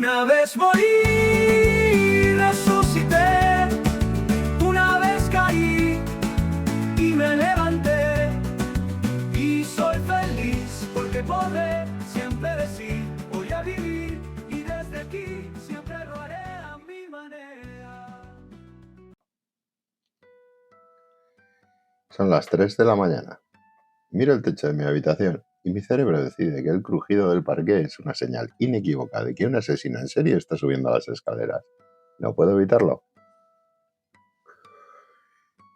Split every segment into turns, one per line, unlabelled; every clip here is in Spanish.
Una vez morí, resucité, una vez caí y me levanté. Y soy feliz porque podré siempre decir, voy a vivir y desde aquí siempre lo haré a mi manera.
Son las 3 de la mañana. Miro el techo de mi habitación y mi cerebro decide que el crujido del parqué es una señal inequívoca de que un asesino en serie está subiendo las escaleras. No puedo evitarlo.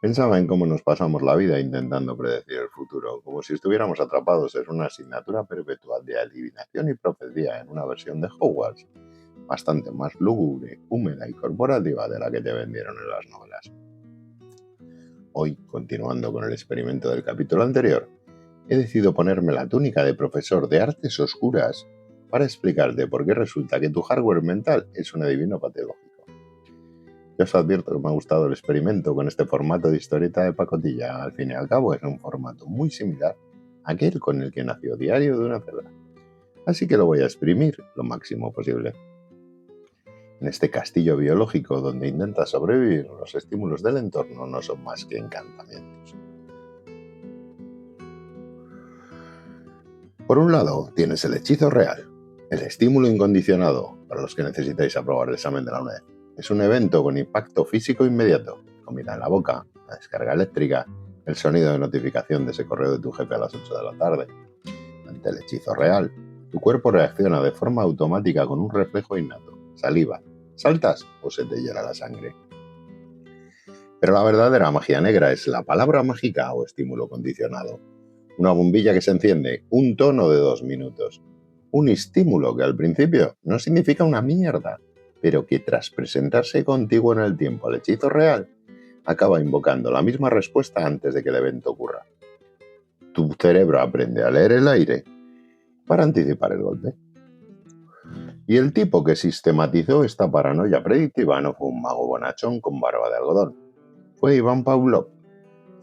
Pensaba en cómo nos pasamos la vida intentando predecir el futuro, como si estuviéramos atrapados en una asignatura perpetual de adivinación y profecía en una versión de Hogwarts, bastante más lúgubre, húmeda y corporativa de la que te vendieron en las novelas. Hoy, continuando con el experimento del capítulo anterior, he decidido ponerme la túnica de profesor de artes oscuras para explicarte por qué resulta que tu hardware mental es un adivino patológico. Yo os advierto que me ha gustado el experimento con este formato de historieta de pacotilla. Al fin y al cabo es un formato muy similar a aquel con el que nació Diario de una Cebra. Así que lo voy a exprimir lo máximo posible. En este castillo biológico donde intentas sobrevivir, los estímulos del entorno no son más que encantamientos. Por un lado, tienes el hechizo real, el estímulo incondicionado, para los que necesitáis aprobar el examen de la UNED. Es un evento con impacto físico inmediato, comida en la boca, la descarga eléctrica, el sonido de notificación de ese correo de tu jefe a las 8 de la tarde. Ante el hechizo real, tu cuerpo reacciona de forma automática con un reflejo innato, saliva, saltas o se te hiela la sangre. Pero la verdadera magia negra es la palabra mágica o estímulo condicionado. Una bombilla que se enciende, un tono de 2 minutos. Un estímulo que al principio no significa una mierda, pero que tras presentarse contigo en el tiempo al hechizo real, acaba invocando la misma respuesta antes de que el evento ocurra. Tu cerebro aprende a leer el aire para anticipar el golpe. Y el tipo que sistematizó esta paranoia predictiva no fue un mago bonachón con barba de algodón. Fue Iván Pavlov,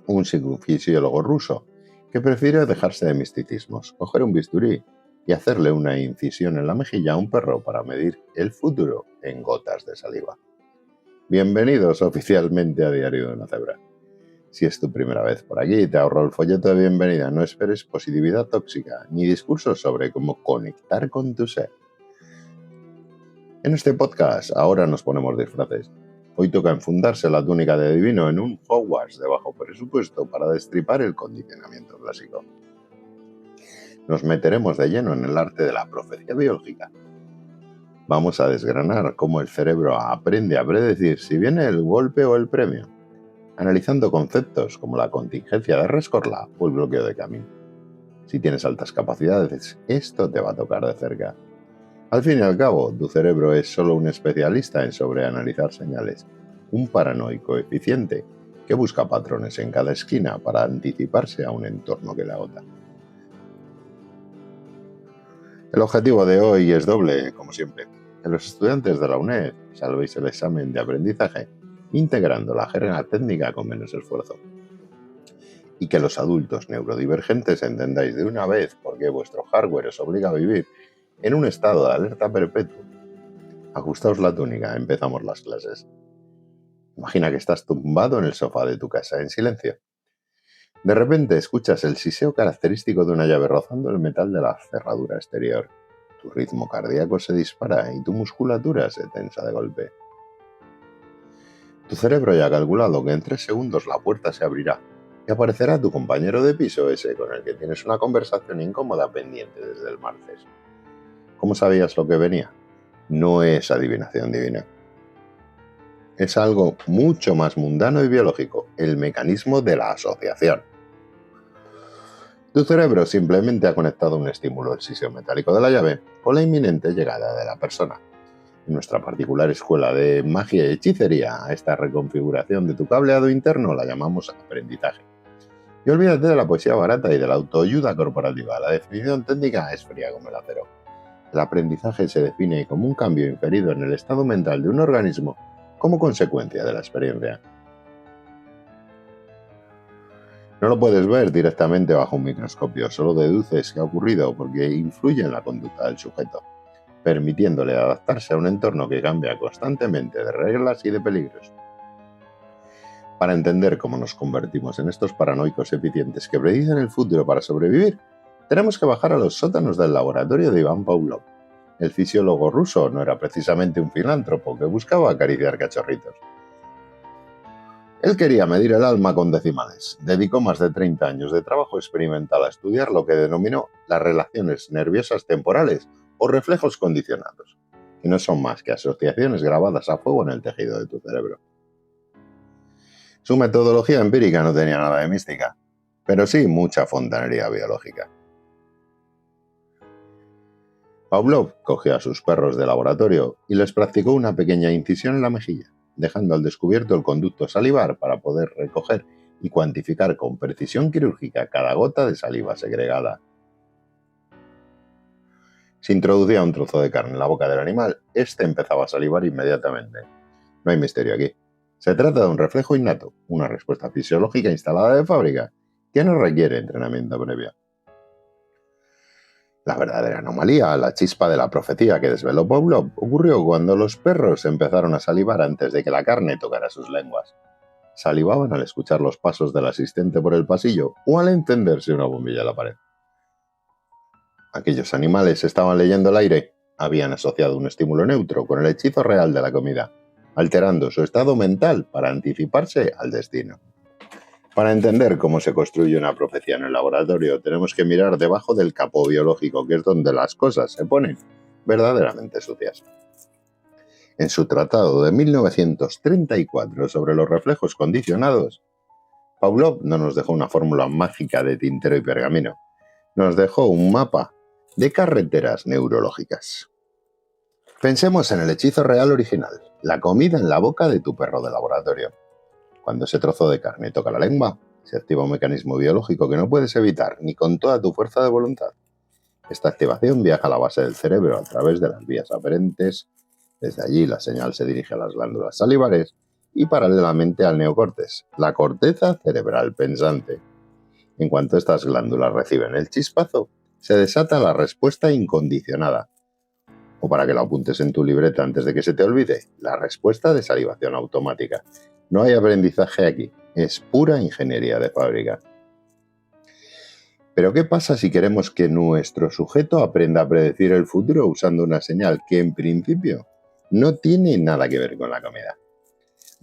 un fisiólogo ruso que prefirió dejarse de misticismos, coger un bisturí y hacerle una incisión en la mejilla a un perro para medir el futuro en gotas de saliva. Bienvenidos oficialmente a Diario de una Cebra. Si es tu primera vez por aquí, te ahorro el folleto de bienvenida. No esperes positividad tóxica ni discursos sobre cómo conectar con tu ser. En este podcast ahora nos ponemos disfraces. Hoy toca enfundarse la túnica de adivino en un Hogwarts de bajo presupuesto para destripar el condicionamiento clásico. Nos meteremos de lleno en el arte de la profecía biológica. Vamos a desgranar cómo el cerebro aprende a predecir si viene el golpe o el premio, analizando conceptos como la contingencia de rescorla o el bloqueo de camino. Si tienes altas capacidades, esto te va a tocar de cerca. Al fin y al cabo, tu cerebro es solo un especialista en sobreanalizar señales, un paranoico eficiente que busca patrones en cada esquina para anticiparse a un entorno que le agota. El objetivo de hoy es doble, como siempre, que los estudiantes de la UNED salvéis el examen de aprendizaje, integrando la jerga técnica con menos esfuerzo. Y que los adultos neurodivergentes entendáis de una vez por qué vuestro hardware os obliga a vivir en un estado de alerta perpetuo. Ajustaos la túnica, empezamos las clases. Imagina que estás tumbado en el sofá de tu casa en silencio. De repente escuchas el siseo característico de una llave rozando el metal de la cerradura exterior. Tu ritmo cardíaco se dispara y tu musculatura se tensa de golpe. Tu cerebro ya ha calculado que en 3 segundos la puerta se abrirá y aparecerá tu compañero de piso, ese con el que tienes una conversación incómoda pendiente desde el martes. ¿Cómo sabías lo que venía? No es adivinación divina. Es algo mucho más mundano y biológico, el mecanismo de la asociación. Tu cerebro simplemente ha conectado un estímulo, el siseo metálico de la llave, con la inminente llegada de la persona. En nuestra particular escuela de magia y hechicería, a esta reconfiguración de tu cableado interno la llamamos aprendizaje. Y olvídate de la poesía barata y de la autoayuda corporativa, la definición técnica es fría como el acero. El aprendizaje se define como un cambio inferido en el estado mental de un organismo como consecuencia de la experiencia. No lo puedes ver directamente bajo un microscopio, solo deduces que ha ocurrido porque influye en la conducta del sujeto. permitiéndole adaptarse a un entorno que cambia constantemente de reglas y de peligros. Para entender cómo nos convertimos en estos paranoicos eficientes que predicen el futuro para sobrevivir, tenemos que bajar a los sótanos del laboratorio de Iván Pavlov. El fisiólogo ruso no era precisamente un filántropo que buscaba acariciar cachorritos. Él quería medir el alma con decimales. Dedicó más de 30 años de trabajo experimental a estudiar lo que denominó las relaciones nerviosas temporales o reflejos condicionados, que no son más que asociaciones grabadas a fuego en el tejido de tu cerebro. Su metodología empírica no tenía nada de mística, pero sí mucha fontanería biológica. Pavlov cogió a sus perros de laboratorio y les practicó una pequeña incisión en la mejilla, dejando al descubierto el conducto salivar para poder recoger y cuantificar con precisión quirúrgica cada gota de saliva segregada. Se introducía un trozo de carne en la boca del animal, este empezaba a salivar inmediatamente. No hay misterio aquí. Se trata de un reflejo innato, una respuesta fisiológica instalada de fábrica, que no requiere entrenamiento previo. La verdadera anomalía, la chispa de la profecía que desveló Pavlov, ocurrió cuando los perros empezaron a salivar antes de que la carne tocara sus lenguas. Salivaban al escuchar los pasos del asistente por el pasillo o al encenderse una bombilla en la pared. Aquellos animales estaban leyendo el aire, habían asociado un estímulo neutro con el hechizo real de la comida, alterando su estado mental para anticiparse al destino. Para entender cómo se construye una profecía en el laboratorio, tenemos que mirar debajo del capó biológico, que es donde las cosas se ponen verdaderamente sucias. En su tratado de 1934 sobre los reflejos condicionados, Pavlov no nos dejó una fórmula mágica de tintero y pergamino, nos dejó un mapa de carreteras neurológicas. Pensemos en el hechizo real original, la comida en la boca de tu perro de laboratorio. Cuando ese trozo de carne toca la lengua, se activa un mecanismo biológico que no puedes evitar ni con toda tu fuerza de voluntad. Esta activación viaja a la base del cerebro a través de las vías aferentes. Desde allí la señal se dirige a las glándulas salivares y paralelamente al neocórtex, la corteza cerebral pensante. En cuanto estas glándulas reciben el chispazo, se desata la respuesta incondicionada. O para que lo apuntes en tu libreta antes de que se te olvide, la respuesta de salivación automática. No hay aprendizaje aquí, es pura ingeniería de fábrica. Pero ¿qué pasa si queremos que nuestro sujeto aprenda a predecir el futuro usando una señal que en principio no tiene nada que ver con la comida?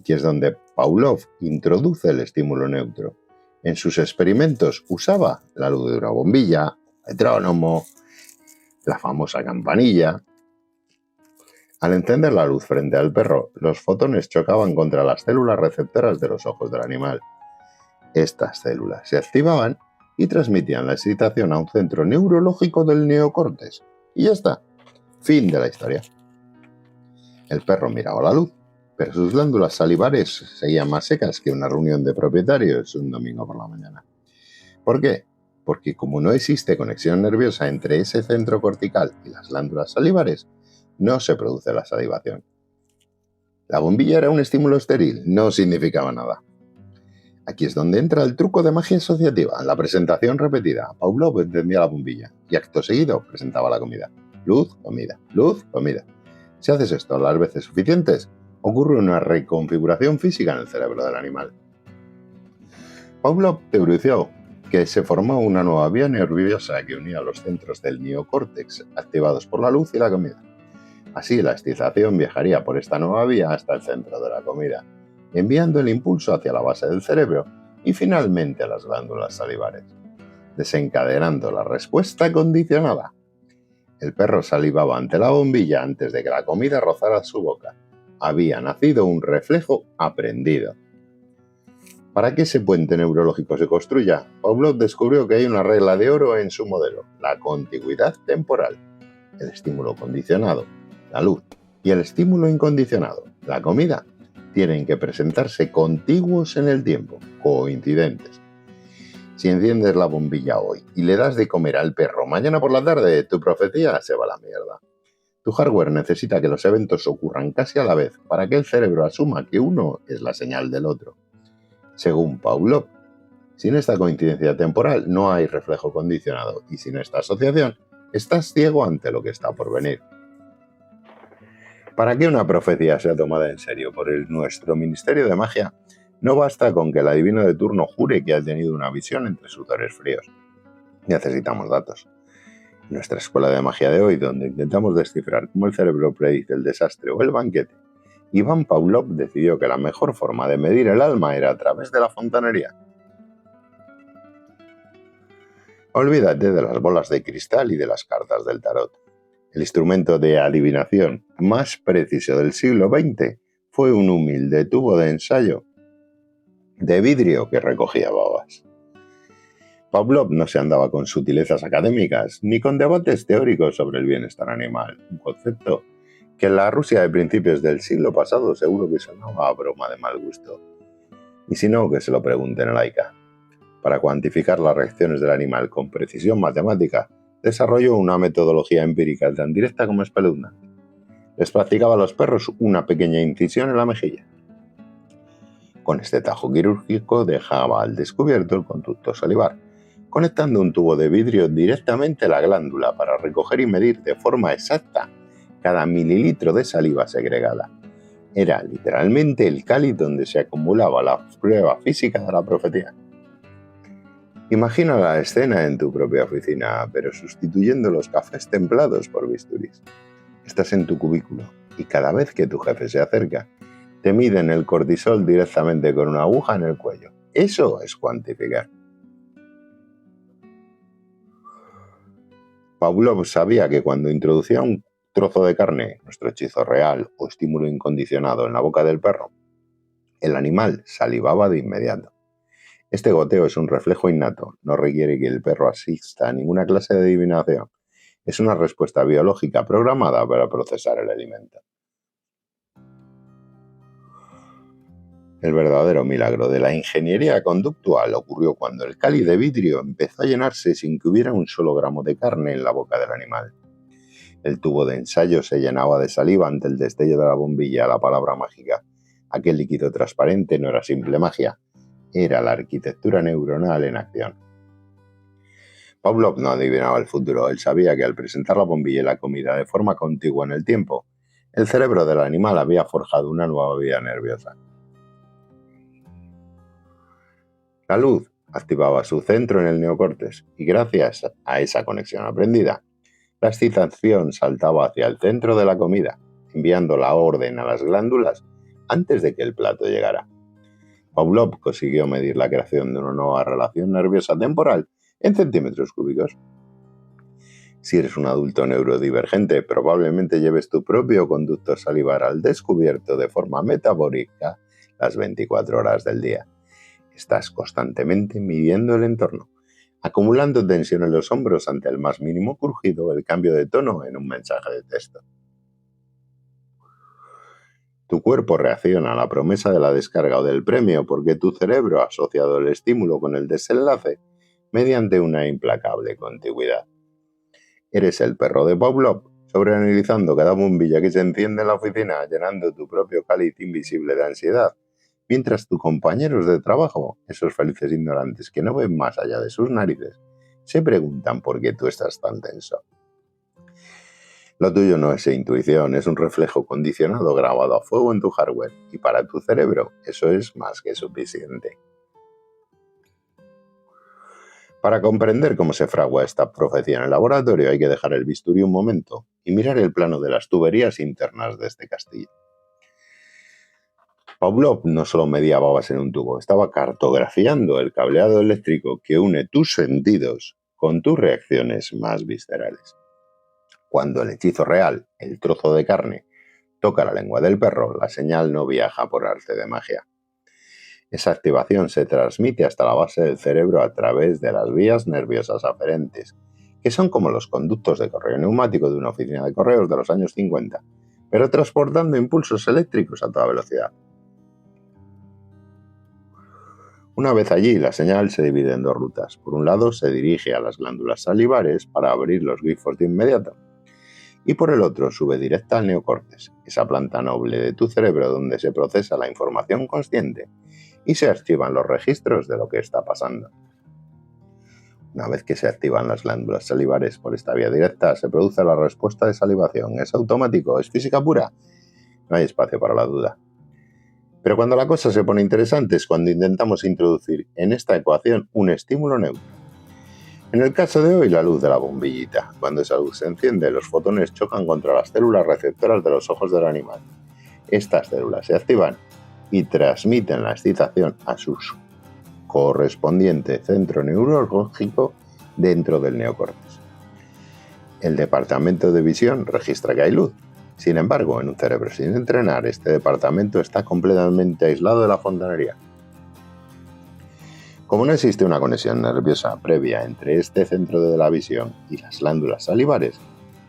Aquí es donde Pavlov introduce el estímulo neutro. En sus experimentos usaba la luz de una bombilla, metrónomo, la famosa campanilla. Al encender la luz frente al perro, los fotones chocaban contra las células receptoras de los ojos del animal. Estas células se activaban y transmitían la excitación a un centro neurológico del neocórtex. Y ya está. Fin de la historia. El perro miraba la luz, pero sus glándulas salivares seguían más secas que una reunión de propietarios un domingo por la mañana. ¿Por qué? Porque como no existe conexión nerviosa entre ese centro cortical y las glándulas salivares, no se produce la salivación. La bombilla era un estímulo estéril, no significaba nada. Aquí es donde entra el truco de magia asociativa, la presentación repetida. Pavlov encendía la bombilla y acto seguido presentaba la comida. Luz, comida, luz, comida. Si haces esto las veces suficientes, ocurre una reconfiguración física en el cerebro del animal. Pavlov teorizó que se formó una nueva vía nerviosa que unía los centros del neocórtex activados por la luz y la comida. Así, la excitación viajaría por esta nueva vía hasta el centro de la comida, enviando el impulso hacia la base del cerebro y finalmente a las glándulas salivares, desencadenando la respuesta condicionada. El perro salivaba ante la bombilla antes de que la comida rozara su boca. Había nacido un reflejo aprendido. Para que ese puente neurológico se construya, Pavlov descubrió que hay una regla de oro en su modelo, la contigüidad temporal. El estímulo condicionado, la luz, y el estímulo incondicionado, la comida, tienen que presentarse contiguos en el tiempo, coincidentes. Si enciendes la bombilla hoy y le das de comer al perro mañana por la tarde, tu profecía se va a la mierda. Tu hardware necesita que los eventos ocurran casi a la vez para que el cerebro asuma que uno es la señal del otro. Según Pavlov, sin esta coincidencia temporal no hay reflejo condicionado y sin esta asociación estás ciego ante lo que está por venir. Para que una profecía sea tomada en serio por nuestro Ministerio de Magia, no basta con que el adivino de turno jure que ha tenido una visión entre sudores fríos. Necesitamos datos. En nuestra escuela de magia de hoy, donde intentamos descifrar cómo el cerebro predice el desastre o el banquete, Iván Pavlov decidió que la mejor forma de medir el alma era a través de la fontanería. Olvídate de las bolas de cristal y de las cartas del tarot. El instrumento de adivinación más preciso del siglo XX fue un humilde tubo de ensayo de vidrio que recogía babas. Pavlov no se andaba con sutilezas académicas ni con debates teóricos sobre el bienestar animal, un concepto que en la Rusia de principios del siglo pasado seguro que sonaba a broma de mal gusto. Y si no, que se lo pregunten a Laika. Para cuantificar las reacciones del animal con precisión matemática, desarrolló una metodología empírica tan directa como espeluznante. Les practicaba a los perros una pequeña incisión en la mejilla. Con este tajo quirúrgico dejaba al descubierto el conducto salivar, conectando un tubo de vidrio directamente a la glándula para recoger y medir de forma exacta cada mililitro de saliva segregada. Era literalmente el cáliz donde se acumulaba la prueba física de la profecía. Imagina la escena en tu propia oficina, pero sustituyendo los cafés templados por bisturís. Estás en tu cubículo y cada vez que tu jefe se acerca, te miden el cortisol directamente con una aguja en el cuello. Eso es cuantificar. Pavlov sabía que cuando introducía un trozo de carne, nuestro hechizo real o estímulo incondicionado en la boca del perro, el animal salivaba de inmediato. Este goteo es un reflejo innato, no requiere que el perro asista a ninguna clase de adivinación. Es una respuesta biológica programada para procesar el alimento. El verdadero milagro de la ingeniería conductual ocurrió cuando el cáliz de vidrio empezó a llenarse sin que hubiera un solo gramo de carne en la boca del animal. El tubo de ensayo se llenaba de saliva ante el destello de la bombilla, la palabra mágica. Aquel líquido transparente no era simple magia, era la arquitectura neuronal en acción. Pavlov no adivinaba el futuro, él sabía que al presentar la bombilla y la comida de forma contigua en el tiempo, el cerebro del animal había forjado una nueva vía nerviosa. La luz activaba su centro en el neocórtex y gracias a esa conexión aprendida, la excitación saltaba hacia el centro de la comida, enviando la orden a las glándulas antes de que el plato llegara. Pavlov consiguió medir la creación de una nueva relación nerviosa temporal en centímetros cúbicos. Si eres un adulto neurodivergente, probablemente lleves tu propio conducto salivar al descubierto de forma metabólica las 24 horas del día. Estás constantemente midiendo el entorno, acumulando tensión en los hombros ante el más mínimo crujido o el cambio de tono en un mensaje de texto. Tu cuerpo reacciona a la promesa de la descarga o del premio porque tu cerebro ha asociado el estímulo con el desenlace mediante una implacable contigüidad. Eres el perro de Pavlov, sobreanalizando cada bombilla que se enciende en la oficina, llenando tu propio cáliz invisible de ansiedad, mientras tus compañeros de trabajo, esos felices ignorantes que no ven más allá de sus narices, se preguntan por qué tú estás tan tenso. Lo tuyo no es intuición, es un reflejo condicionado grabado a fuego en tu hardware, y para tu cerebro eso es más que suficiente. Para comprender cómo se fragua esta profecía en el laboratorio hay que dejar el bisturí un momento y mirar el plano de las tuberías internas de este castillo. Pavlov no solo medía babas en un tubo, estaba cartografiando el cableado eléctrico que une tus sentidos con tus reacciones más viscerales. Cuando el hechizo real, el trozo de carne, toca la lengua del perro, la señal no viaja por arte de magia. Esa activación se transmite hasta la base del cerebro a través de las vías nerviosas aferentes, que son como los conductos de correo neumático de una oficina de correos de los años 50, pero transportando impulsos eléctricos a toda velocidad. Una vez allí, la señal se divide en dos rutas. Por un lado, se dirige a las glándulas salivares para abrir los grifos de inmediato. Y por el otro, sube directa al neocórtex, esa planta noble de tu cerebro donde se procesa la información consciente y se archivan los registros de lo que está pasando. Una vez que se activan las glándulas salivares por esta vía directa, se produce la respuesta de salivación. Es automático, es física pura. No hay espacio para la duda. Pero cuando la cosa se pone interesante es cuando intentamos introducir en esta ecuación un estímulo neutro. En el caso de hoy, la luz de la bombillita. Cuando esa luz se enciende, los fotones chocan contra las células receptoras de los ojos del animal. Estas células se activan y transmiten la excitación a su correspondiente centro neurológico dentro del neocórtex. El departamento de visión registra que hay luz. Sin embargo, en un cerebro sin entrenar, este departamento está completamente aislado de la fontanería. Como no existe una conexión nerviosa previa entre este centro de la visión y las glándulas salivares,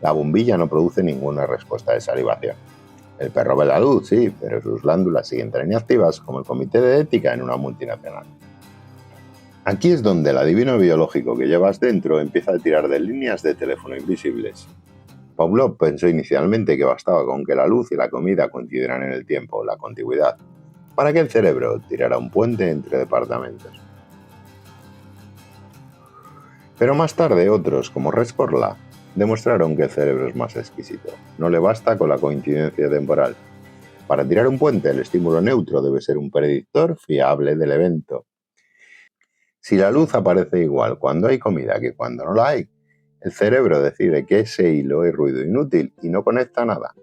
la bombilla no produce ninguna respuesta de salivación. El perro ve la luz, sí, pero sus glándulas siguen tan inactivas como el comité de ética en una multinacional. Aquí es donde el adivino biológico que llevas dentro empieza a tirar de líneas de teléfono invisibles. Pavlov pensó inicialmente que bastaba con que la luz y la comida coincidieran en el tiempo, la contigüidad, para que el cerebro tirara un puente entre departamentos. Pero más tarde otros, como Rescorla, demostraron que el cerebro es más exquisito. No le basta con la coincidencia temporal. Para tirar un puente, el estímulo neutro debe ser un predictor fiable del evento. Si la luz aparece igual cuando hay comida que cuando no la hay, el cerebro decide que ese hilo es ruido inútil y no conecta nada.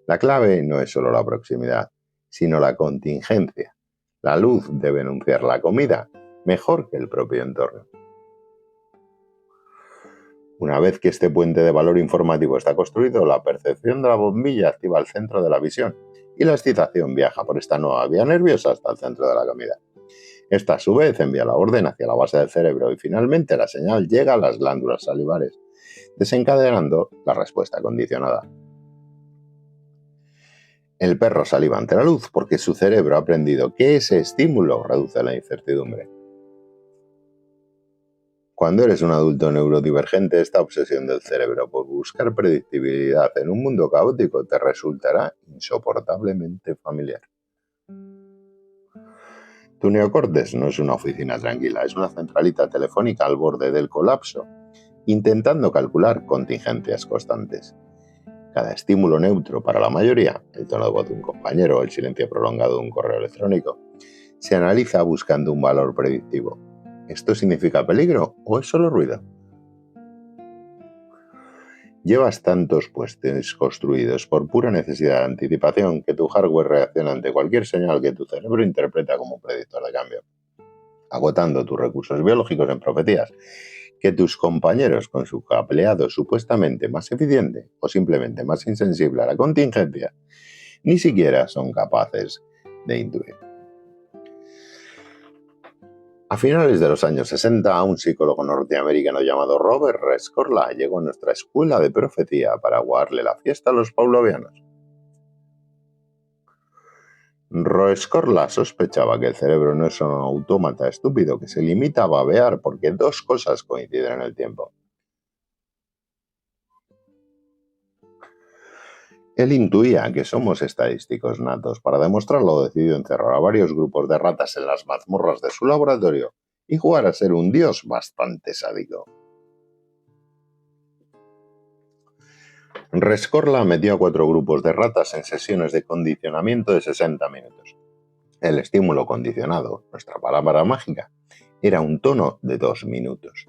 La clave no es solo la proximidad, sino la contingencia. La luz debe anunciar la comida mejor que el propio entorno. Una vez que este puente de valor informativo está construido, la percepción de la bombilla activa el centro de la visión y la excitación viaja por esta nueva vía nerviosa hasta el centro de la comida. Esta a su vez envía la orden hacia la base del cerebro y finalmente la señal llega a las glándulas salivares, desencadenando la respuesta condicionada. El perro saliva ante la luz porque su cerebro ha aprendido que ese estímulo reduce la incertidumbre. Cuando eres un adulto neurodivergente, esta obsesión del cerebro por buscar predictibilidad en un mundo caótico te resultará insoportablemente familiar. Tu neocórtex no es una oficina tranquila, es una centralita telefónica al borde del colapso, intentando calcular contingencias constantes. Cada estímulo neutro para la mayoría, el tono de voz de un compañero o el silencio prolongado de un correo electrónico, se analiza buscando un valor predictivo. ¿Esto significa peligro o es solo ruido? Llevas tantos puentes construidos por pura necesidad de anticipación que tu hardware reacciona ante cualquier señal que tu cerebro interpreta como un predictor de cambio, agotando tus recursos biológicos en profecías que tus compañeros con su cableado supuestamente más eficiente o simplemente más insensible a la contingencia ni siquiera son capaces de intuir. A finales de los años 60, un psicólogo norteamericano llamado Robert Rescorla llegó a nuestra escuela de profecía para aguarle la fiesta a los pavlovianos. Rescorla sospechaba que el cerebro no es un autómata estúpido que se limita a babear porque dos cosas coinciden en el tiempo. Él intuía que somos estadísticos natos. Para demostrarlo, decidió encerrar a varios grupos de ratas en las mazmorras de su laboratorio y jugar a ser un dios bastante sádico. Rescorla metió a 4 grupos de ratas en sesiones de condicionamiento de 60 minutos. El estímulo condicionado, nuestra palabra mágica, era un tono de 2 minutos.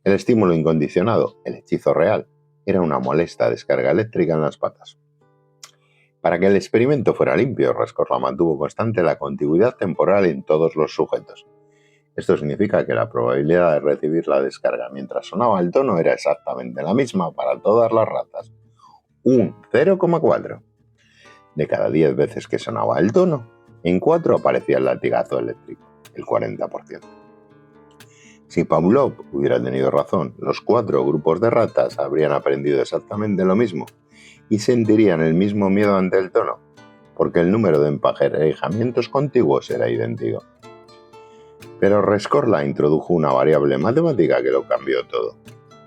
El estímulo incondicionado, el hechizo real, era una molesta descarga eléctrica en las patas. Para que el experimento fuera limpio, Rescorla mantuvo constante la contigüidad temporal en todos los sujetos. Esto significa que la probabilidad de recibir la descarga mientras sonaba el tono era exactamente la misma para todas las ratas, un 0,4. De cada 10 veces que sonaba el tono, en 4 aparecía el latigazo eléctrico, el 40%. Si Pavlov hubiera tenido razón, los 4 grupos de ratas habrían aprendido exactamente lo mismo y sentirían el mismo miedo ante el tono, porque el número de emparejamientos contiguos era idéntico. Pero Rescorla introdujo una variable matemática que lo cambió todo: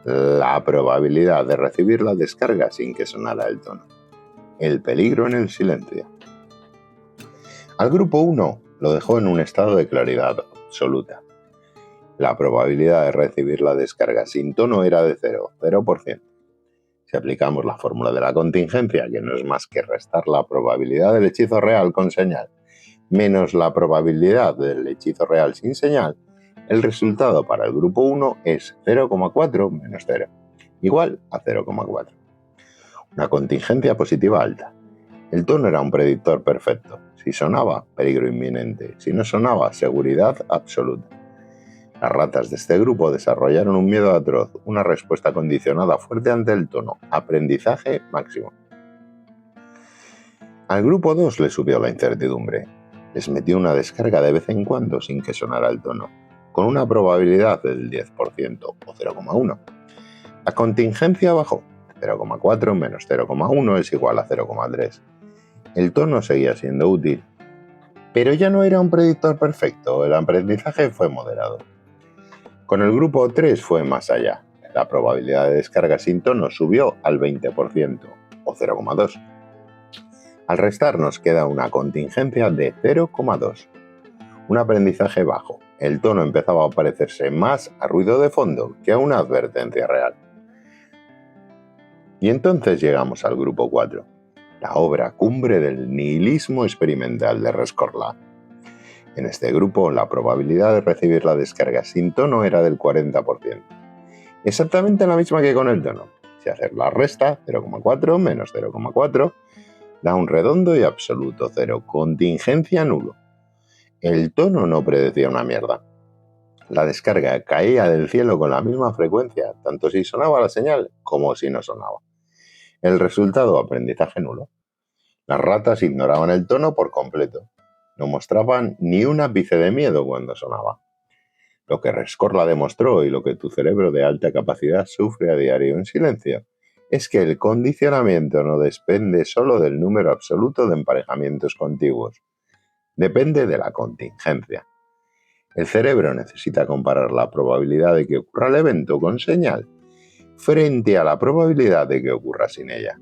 la probabilidad de recibir la descarga sin que sonara el tono. El peligro en el silencio. Al grupo 1 lo dejó en un estado de claridad absoluta. La probabilidad de recibir la descarga sin tono era de 0%. Si aplicamos la fórmula de la contingencia, que no es más que restar la probabilidad del hechizo real con señal menos la probabilidad del hechizo real sin señal, el resultado para el grupo 1 es 0,4 menos 0, igual a 0,4. Una contingencia positiva alta. El tono era un predictor perfecto. Si sonaba, peligro inminente. Si no sonaba, seguridad absoluta. Las ratas de este grupo desarrollaron un miedo atroz, una respuesta condicionada fuerte ante el tono, aprendizaje máximo. Al grupo 2 le subió la incertidumbre. Les metió una descarga de vez en cuando sin que sonara el tono, con una probabilidad del 10% o 0,1. La contingencia bajó. 0,4 menos 0,1 es igual a 0,3. El tono seguía siendo útil, pero ya no era un predictor perfecto, el aprendizaje fue moderado. Con el grupo 3 fue más allá. La probabilidad de descarga sin tono subió al 20% o 0,2. Al restar nos queda una contingencia de 0,2. Un aprendizaje bajo. El tono empezaba a parecerse más a ruido de fondo que a una advertencia real. Y entonces llegamos al grupo 4, la obra cumbre del nihilismo experimental de Rescorla. En este grupo, la probabilidad de recibir la descarga sin tono era del 40%. Exactamente la misma que con el tono. Si hacer la resta, 0,4 menos 0,4, da un redondo y absoluto 0, contingencia nulo. El tono no predecía una mierda. La descarga caía del cielo con la misma frecuencia, tanto si sonaba la señal como si no sonaba. El resultado, aprendizaje nulo. Las ratas ignoraban el tono por completo. No mostraban ni un ápice de miedo cuando sonaba. Lo que Rescorla demostró y lo que tu cerebro de alta capacidad sufre a diario en silencio es que el condicionamiento no depende solo del número absoluto de emparejamientos contiguos. Depende de la contingencia. El cerebro necesita comparar la probabilidad de que ocurra el evento con señal frente a la probabilidad de que ocurra sin ella.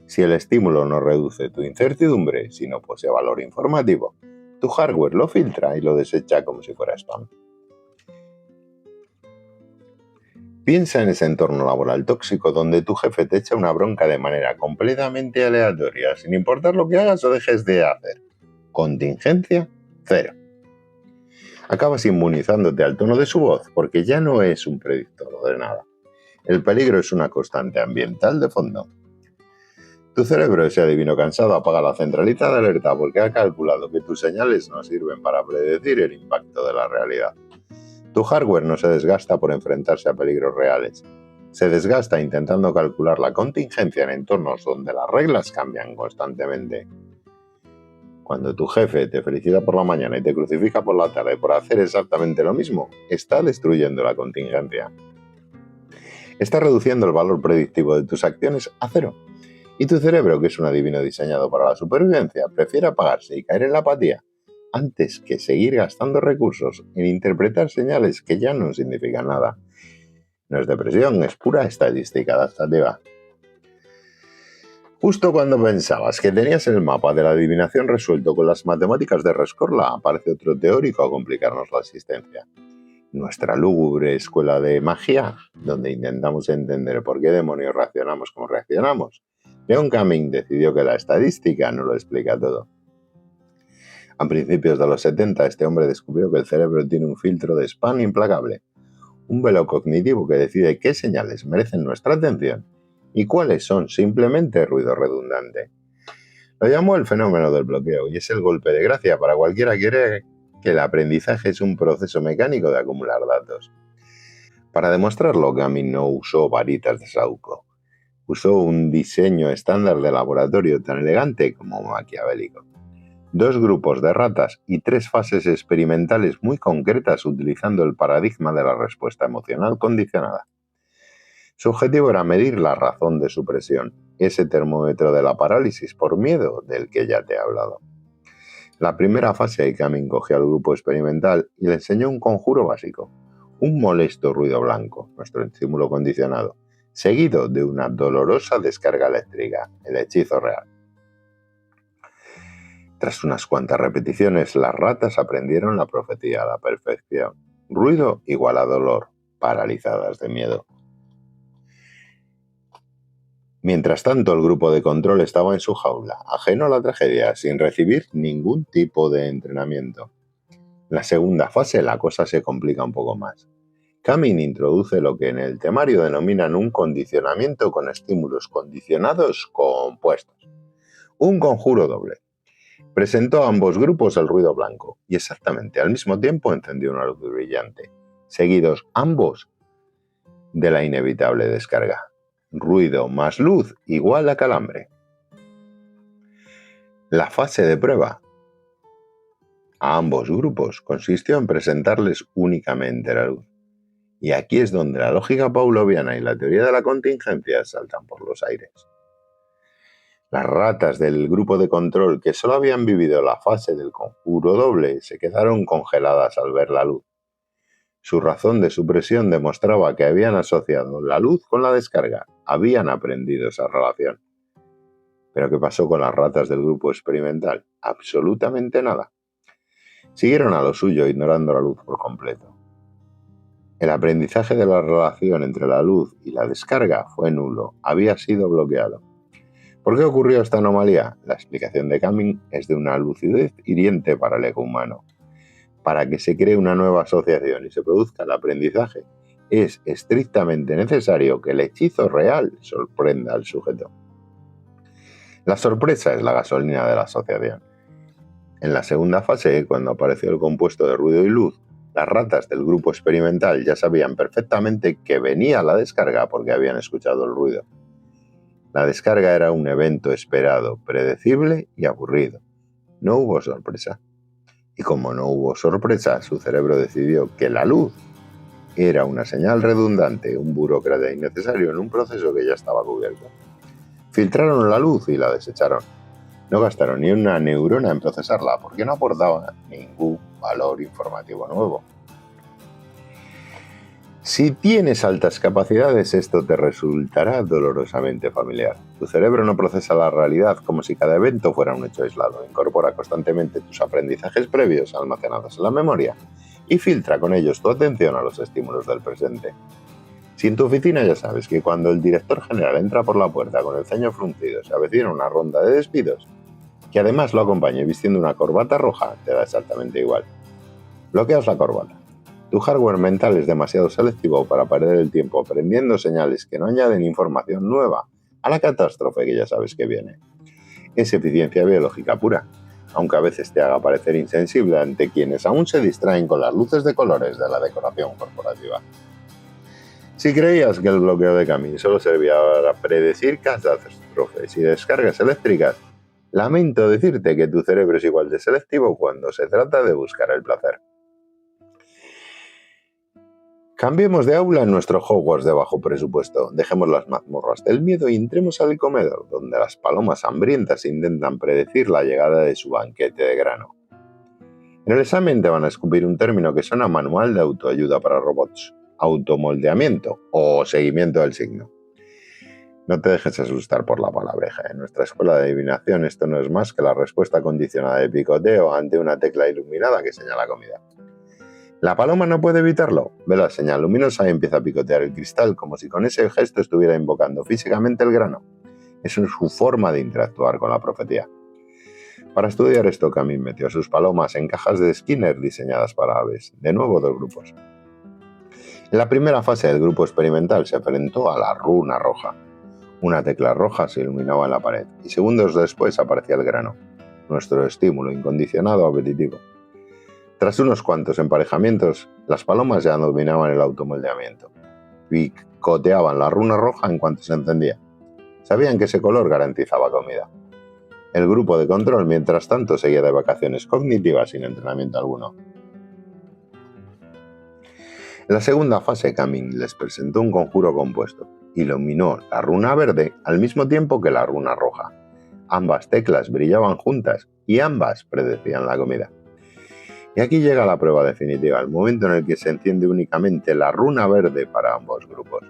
Si el estímulo no reduce tu incertidumbre, si no posee valor informativo, tu hardware lo filtra y lo desecha como si fuera spam. Piensa en ese entorno laboral tóxico donde tu jefe te echa una bronca de manera completamente aleatoria, sin importar lo que hagas o dejes de hacer. Contingencia, 0. Acabas inmunizándote al tono de su voz porque ya no es un predictor de nada. El peligro es una constante ambiental de fondo. Tu cerebro, ese adivino cansado, apaga la centralita de alerta porque ha calculado que tus señales no sirven para predecir el impacto de la realidad. Tu hardware no se desgasta por enfrentarse a peligros reales. Se desgasta intentando calcular la contingencia en entornos donde las reglas cambian constantemente. Cuando tu jefe te felicita por la mañana y te crucifica por la tarde por hacer exactamente lo mismo, está destruyendo la contingencia. Está reduciendo el valor predictivo de tus acciones a 0. Y tu cerebro, que es un adivino diseñado para la supervivencia, prefiere apagarse y caer en la apatía antes que seguir gastando recursos en interpretar señales que ya no significan nada. No es depresión, es pura estadística adaptativa. Justo cuando pensabas que tenías el mapa de la adivinación resuelto con las matemáticas de Rescorla, aparece otro teórico a complicarnos la existencia. Nuestra lúgubre escuela de magia, donde intentamos entender por qué demonios reaccionamos como reaccionamos, Leon Cumming decidió que la estadística no lo explica todo. A principios de los 70, este hombre descubrió que el cerebro tiene un filtro de spam implacable, un velo cognitivo que decide qué señales merecen nuestra atención y cuáles son simplemente ruido redundante. Lo llamó el fenómeno del bloqueo y es el golpe de gracia para cualquiera que cree que el aprendizaje es un proceso mecánico de acumular datos. Para demostrarlo, Cumming no usó varitas de saúco. Usó un diseño estándar de laboratorio tan elegante como maquiavélico. 2 grupos de ratas y 3 fases experimentales muy concretas utilizando el paradigma de la respuesta emocional condicionada. Su objetivo era medir la razón de su presión, ese termómetro de la parálisis por miedo del que ya te he hablado. La primera fase, Cumming cogió al grupo experimental y le enseñó un conjuro básico, un molesto ruido blanco, nuestro estímulo condicionado, seguido de una dolorosa descarga eléctrica, el hechizo real. Tras unas cuantas repeticiones, las ratas aprendieron la profecía a la perfección. Ruido igual a dolor, paralizadas de miedo. Mientras tanto, el grupo de control estaba en su jaula, ajeno a la tragedia, sin recibir ningún tipo de entrenamiento. En la segunda fase, la cosa se complica un poco más. Cumming introduce lo que en el temario denominan un condicionamiento con estímulos condicionados compuestos. Un conjuro doble. Presentó a ambos grupos el ruido blanco y exactamente al mismo tiempo encendió una luz brillante, seguidos ambos de la inevitable descarga. Ruido más luz igual a calambre. La fase de prueba a ambos grupos consistió en presentarles únicamente la luz. Y aquí es donde la lógica pavloviana y la teoría de la contingencia saltan por los aires. Las ratas del grupo de control que solo habían vivido la fase del conjuro doble se quedaron congeladas al ver la luz. Su razón de supresión demostraba que habían asociado la luz con la descarga, habían aprendido esa relación. ¿Pero qué pasó con las ratas del grupo experimental? Absolutamente nada. Siguieron a lo suyo ignorando la luz por completo. El aprendizaje de la relación entre la luz y la descarga fue nulo, había sido bloqueado. ¿Por qué ocurrió esta anomalía? La explicación de Cumming es de una lucidez hiriente para el ego humano. Para que se cree una nueva asociación y se produzca el aprendizaje, es estrictamente necesario que el hechizo real sorprenda al sujeto. La sorpresa es la gasolina de la asociación. En la segunda fase, cuando apareció el compuesto de ruido y luz, las ratas del grupo experimental ya sabían perfectamente que venía la descarga porque habían escuchado el ruido. La descarga era un evento esperado, predecible y aburrido. No hubo sorpresa. Y como no hubo sorpresa, su cerebro decidió que la luz era una señal redundante, un burócrata innecesario en un proceso que ya estaba cubierto. Filtraron la luz y la desecharon. No gastaron ni una neurona en procesarla porque no aportaba ningún valor informativo nuevo. Si tienes altas capacidades, esto te resultará dolorosamente familiar. Tu cerebro no procesa la realidad como si cada evento fuera un hecho aislado. Incorpora constantemente tus aprendizajes previos almacenados en la memoria y filtra con ellos tu atención a los estímulos del presente. Si en tu oficina ya sabes que cuando el director general entra por la puerta con el ceño fruncido se avecina una ronda de despidos, que además lo acompañe vistiendo una corbata roja, te da exactamente igual. Bloqueas la corbata. Tu hardware mental es demasiado selectivo para perder el tiempo aprendiendo señales que no añaden información nueva a la catástrofe que ya sabes que viene. Es eficiencia biológica pura, aunque a veces te haga parecer insensible ante quienes aún se distraen con las luces de colores de la decoración corporativa. Si creías que el bloqueo de Cumming solo servía para predecir catástrofes y descargas eléctricas, lamento decirte que tu cerebro es igual de selectivo cuando se trata de buscar el placer. Cambiemos de aula en nuestro Hogwarts de bajo presupuesto, dejemos las mazmorras del miedo y entremos al comedor, donde las palomas hambrientas intentan predecir la llegada de su banquete de grano. En el examen te van a escupir un término que suena a manual de autoayuda para robots, automoldeamiento o seguimiento del signo. No te dejes asustar por la palabreja. En nuestra escuela de adivinación esto no es más que la respuesta condicionada de picoteo ante una tecla iluminada que señala comida. La paloma no puede evitarlo. Ve la señal luminosa y empieza a picotear el cristal como si con ese gesto estuviera invocando físicamente el grano. Eso es su forma de interactuar con la profecía. Para estudiar esto, Cumming metió a sus palomas en cajas de Skinner diseñadas para aves, de nuevo dos grupos. En la primera fase del grupo experimental se enfrentó a la runa roja. Una tecla roja se iluminaba en la pared y segundos después aparecía el grano, nuestro estímulo incondicionado apetitivo. Tras unos cuantos emparejamientos, las palomas ya dominaban el automoldeamiento. Picoteaban la runa roja en cuanto se encendía. Sabían que ese color garantizaba comida. El grupo de control, mientras tanto, seguía de vacaciones cognitivas sin entrenamiento alguno. En la segunda fase, Cumming les presentó un conjuro compuesto. Iluminó la runa verde al mismo tiempo que la runa roja. Ambas teclas brillaban juntas y ambas predecían la comida. Y aquí llega la prueba definitiva, el momento en el que se enciende únicamente la runa verde para ambos grupos.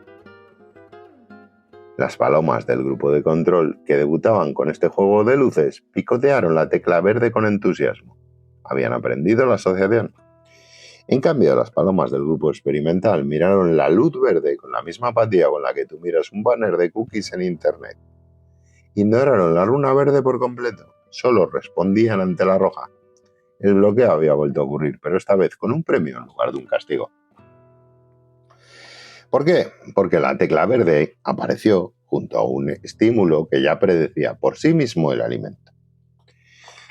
Las palomas del grupo de control, que debutaban con este juego de luces, picotearon la tecla verde con entusiasmo. Habían aprendido la asociación. En cambio, las palomas del grupo experimental miraron la luz verde con la misma apatía con la que tú miras un banner de cookies en Internet. Ignoraron la luna verde por completo, solo respondían ante la roja. El bloqueo había vuelto a ocurrir, pero esta vez con un premio en lugar de un castigo. ¿Por qué? Porque la tecla verde apareció junto a un estímulo que ya predecía por sí mismo el alimento.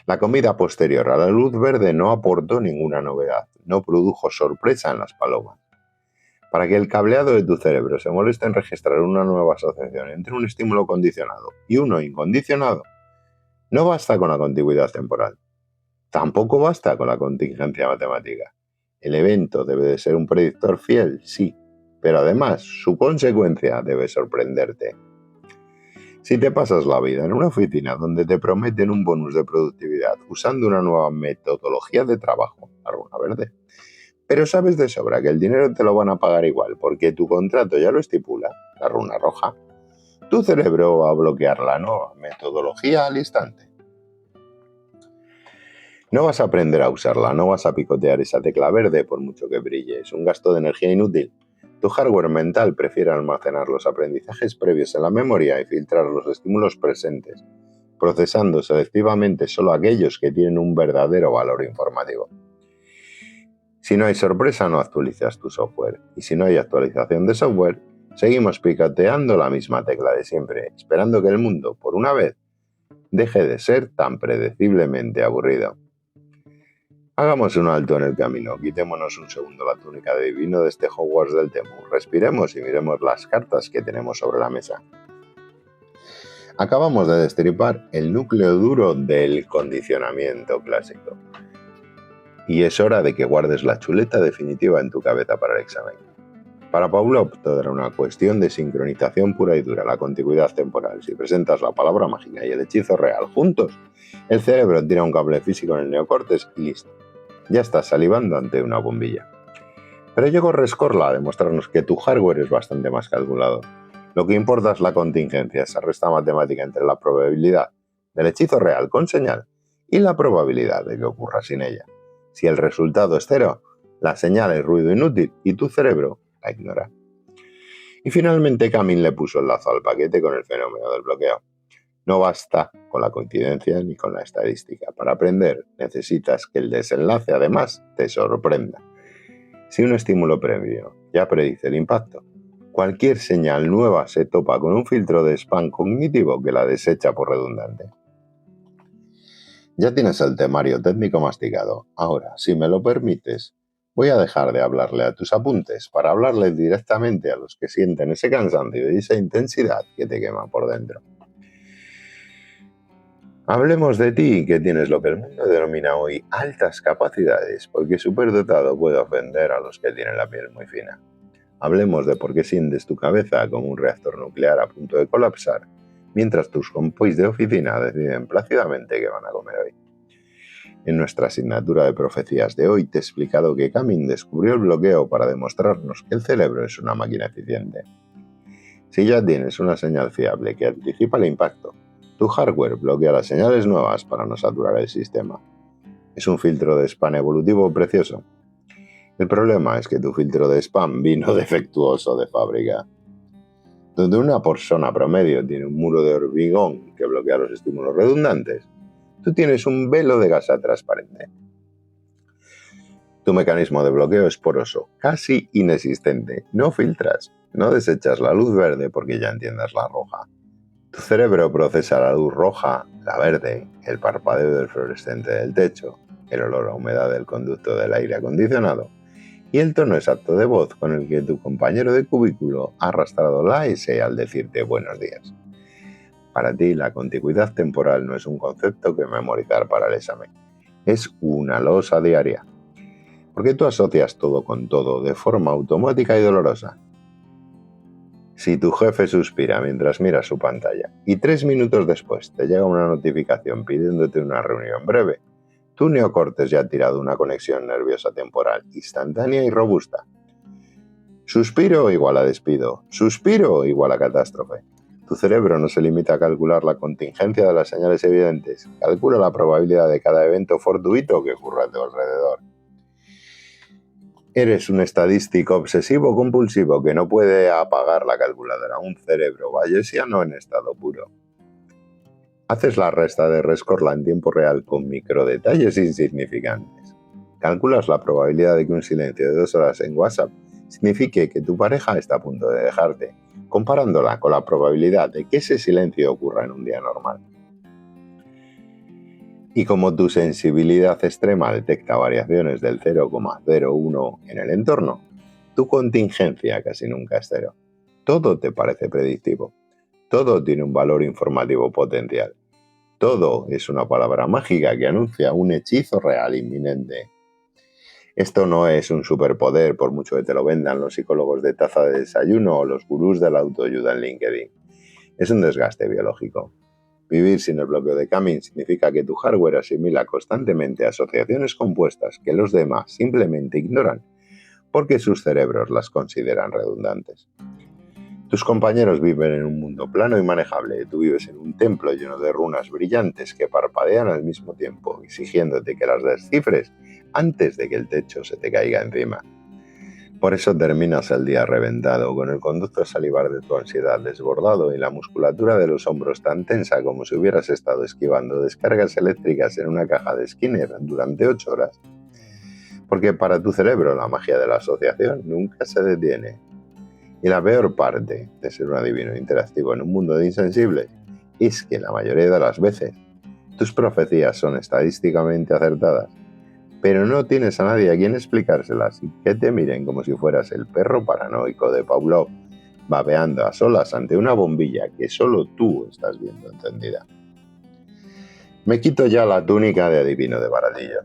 La comida posterior a la luz verde no aportó ninguna novedad, no produjo sorpresa en las palomas. Para que el cableado de tu cerebro se moleste en registrar una nueva asociación entre un estímulo condicionado y uno incondicionado, no basta con la contigüidad temporal. Tampoco basta con la contingencia matemática. El evento debe de ser un predictor fiel, sí, pero además su consecuencia debe sorprenderte. Si te pasas la vida en una oficina donde te prometen un bonus de productividad usando una nueva metodología de trabajo, la runa verde, pero sabes de sobra que el dinero te lo van a pagar igual porque tu contrato ya lo estipula, la runa roja, tu cerebro va a bloquear la nueva metodología al instante. No vas a aprender a usarla, no vas a picotear esa tecla verde por mucho que brille, es un gasto de energía inútil. Tu hardware mental prefiere almacenar los aprendizajes previos en la memoria y filtrar los estímulos presentes, procesando selectivamente solo aquellos que tienen un verdadero valor informativo. Si no hay sorpresa, no actualizas tu software. Y si no hay actualización de software, seguimos picoteando la misma tecla de siempre, esperando que el mundo, por una vez, deje de ser tan predeciblemente aburrido. Hagamos un alto en el camino, quitémonos un segundo la túnica de divino de este Hogwarts del Temu, respiremos y miremos las cartas que tenemos sobre la mesa. Acabamos de destripar el núcleo duro del condicionamiento clásico. Y es hora de que guardes la chuleta definitiva en tu cabeza para el examen. Para Pavlov todo era una cuestión de sincronización pura y dura, la contigüidad temporal. Si presentas la palabra mágica y el hechizo real juntos, el cerebro tira un cable físico en el neocortes y listo. Ya estás salivando ante una bombilla. Pero llegó Rescorla a demostrarnos que tu hardware es bastante más calculado. Lo que importa es la contingencia, esa resta matemática entre la probabilidad del hechizo real con señal y la probabilidad de que ocurra sin ella. Si el resultado es cero, la señal es ruido inútil y tu cerebro la ignora. Y finalmente Camin le puso el lazo al paquete con el fenómeno del bloqueo. No basta con la coincidencia ni con la estadística. Para aprender necesitas que el desenlace además te sorprenda. Si un estímulo previo ya predice el impacto, cualquier señal nueva se topa con un filtro de spam cognitivo que la desecha por redundante. Ya tienes el temario técnico masticado. Ahora, si me lo permites, voy a dejar de hablarle a tus apuntes para hablarle directamente a los que sienten ese cansancio y esa intensidad que te quema por dentro. Hablemos de ti, que tienes lo que el mundo denomina hoy altas capacidades, porque superdotado puede ofender a los que tienen la piel muy fina. Hablemos de por qué sientes tu cabeza como un reactor nuclear a punto de colapsar, mientras tus compis de oficina deciden plácidamente qué van a comer hoy. En nuestra asignatura de profecías de hoy te he explicado que Camin descubrió el bloqueo para demostrarnos que el cerebro es una máquina eficiente. Si ya tienes una señal fiable que anticipa el impacto, tu hardware bloquea las señales nuevas para no saturar el sistema. Es un filtro de spam evolutivo precioso. El problema es que tu filtro de spam vino defectuoso de fábrica. Donde una persona promedio tiene un muro de hormigón que bloquea los estímulos redundantes, tú tienes un velo de gasa transparente. Tu mecanismo de bloqueo es poroso, casi inexistente. No filtras, no desechas la luz verde porque ya entiendas la roja. Tu cerebro procesa la luz roja, la verde, el parpadeo del fluorescente del techo, el olor a humedad del conducto del aire acondicionado y el tono exacto de voz con el que tu compañero de cubículo ha arrastrado la S al decirte buenos días. Para ti, la contigüidad temporal no es un concepto que memorizar para el examen. Es una losa diaria. Porque tú asocias todo con todo de forma automática y dolorosa. Si tu jefe suspira mientras mira su pantalla y 3 minutos después te llega una notificación pidiéndote una reunión breve, tu neocortes ya ha tirado una conexión nerviosa temporal instantánea y robusta. Suspiro igual a despido, suspiro igual a catástrofe. Tu cerebro no se limita a calcular la contingencia de las señales evidentes, calcula la probabilidad de cada evento fortuito que ocurra a tu alrededor. Eres un estadístico obsesivo compulsivo que no puede apagar la calculadora, un cerebro bayesiano en estado puro. Haces la resta de Rescorla en tiempo real con microdetalles insignificantes. Calculas la probabilidad de que un silencio de 2 horas en WhatsApp signifique que tu pareja está a punto de dejarte, comparándola con la probabilidad de que ese silencio ocurra en un día normal. Y como tu sensibilidad extrema detecta variaciones del 0,01 en el entorno, tu contingencia casi nunca es cero. Todo te parece predictivo. Todo tiene un valor informativo potencial. Todo es una palabra mágica que anuncia un hechizo real inminente. Esto no es un superpoder por mucho que te lo vendan los psicólogos de taza de desayuno o los gurús de la autoayuda en LinkedIn. Es un desgaste biológico. Vivir sin el bloqueo de Cumming significa que tu hardware asimila constantemente asociaciones compuestas que los demás simplemente ignoran porque sus cerebros las consideran redundantes. Tus compañeros viven en un mundo plano y manejable y tú vives en un templo lleno de runas brillantes que parpadean al mismo tiempo, exigiéndote que las descifres antes de que el techo se te caiga encima. Por eso terminas el día reventado, con el conducto salivar de tu ansiedad desbordado y la musculatura de los hombros tan tensa como si hubieras estado esquivando descargas eléctricas en una caja de Skinner durante 8 horas. Porque para tu cerebro la magia de la asociación nunca se detiene. Y la peor parte de ser un adivino interactivo en un mundo de insensibles es que la mayoría de las veces tus profecías son estadísticamente acertadas, pero no tienes a nadie a quien explicárselas y que te miren como si fueras el perro paranoico de Pavlov, babeando a solas ante una bombilla que solo tú estás viendo encendida. Me quito ya la túnica de adivino de baratillo.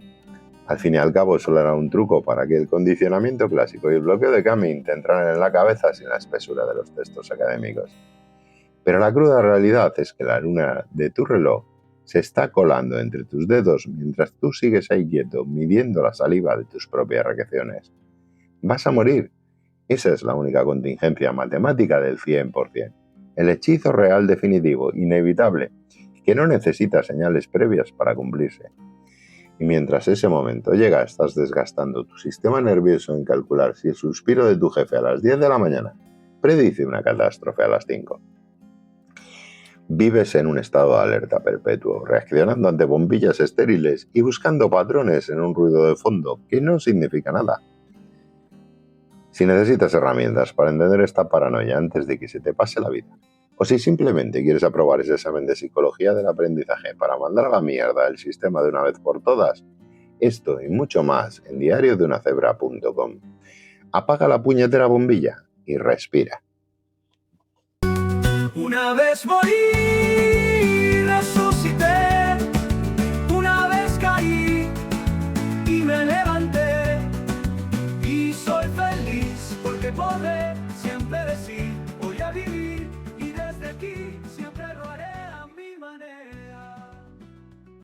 Al fin y al cabo solo era un truco para que el condicionamiento clásico y el bloqueo de Cumming te entraran en la cabeza sin la espesura de los textos académicos. Pero la cruda realidad es que la luna de tu reloj se está colando entre tus dedos mientras tú sigues ahí quieto, midiendo la saliva de tus propias reacciones. Vas a morir. Esa es la única contingencia matemática del 100%. El hechizo real definitivo, inevitable, que no necesita señales previas para cumplirse. Y mientras ese momento llega, estás desgastando tu sistema nervioso en calcular si el suspiro de tu jefe a las 10 de la mañana predice una catástrofe a las 5. Vives en un estado de alerta perpetuo, reaccionando ante bombillas estériles y buscando patrones en un ruido de fondo que no significa nada. Si necesitas herramientas para entender esta paranoia antes de que se te pase la vida, o si simplemente quieres aprobar ese examen de psicología del aprendizaje para mandar a la mierda el sistema de una vez por todas, esto y mucho más en diariodunacebra.com. Apaga la puñetera bombilla y respira.
Una vez morí.